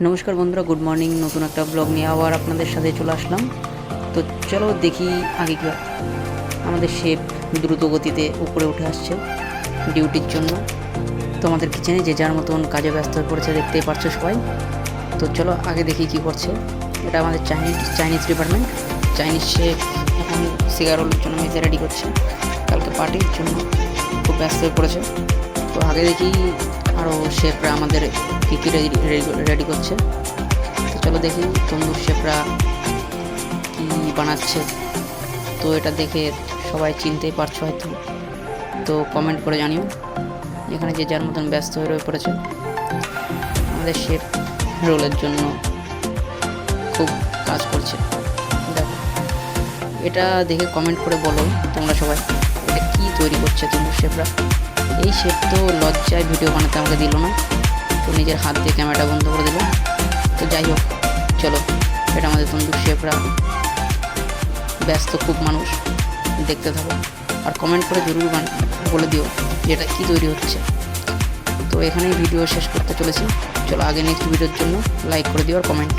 নমস্কার বন্ধুরা, good morning. নতুন একটা ব্লগ নিয়ে আবার আপনাদের সাথে চলে আসলাম। তো চলো দেখি আগে কি হয়। আমাদের শেফ দ্রুত গতিতে উপরে উঠে আসছে ডিউটির জন্য। তো আমাদের কিচেনে যে যার মতন কাজে ব্যস্ত হয়ে পড়েছে, দেখতেই পারছো সবাই। তো চলো আগে দেখি কি করছে। এটা আমাদের চাইনিজ ডিপার্টমেন্ট। চাইনিজ শেফ এখন সিগারোলের জন্য মেজে রেডি করছে, কালকে পার্টির জন্য খুব ব্যস্ত হয়ে পড়েছে। তো আগে দেখি আরও শেফরা আমাদের কী কী রেডি করছে। তো চলো দেখি তন্দুর শেফরা কী বানাচ্ছে। তো এটা দেখে সবাই চিনতেই পারছো হয়তো, তো কমেন্ট করে জানিও। এখানে যে যার মতন ব্যস্ত হয়ে রয়ে পড়েছে। আমাদের শেফ রোলের জন্য খুব কাজ করছে। দেখো, এটা দেখে কমেন্ট করে বলো তোমরা সবাই, এটা কী তৈরি করছে তন্দুর শেফরা। এই শেফ তো লজ্জায় ভিডিও বানাতে আমাকে দিল না, তো নিজের হাত দিয়ে ক্যামেরাটা বন্ধ করে দিল। তো যাই হোক, চলো, এটা আমাদের তন্দুর শেফরা ব্যস্ত খুব মানুষ, দেখতে থাকো আর কমেন্ট করে জরুর বলে দিও যে এটা কী তৈরি হচ্ছে। তো এখানেই ভিডিও শেষ করতে চলেছি। চলো আগে নেক্সট ভিডিওর জন্য লাইক করে দিও আর কমেন্ট।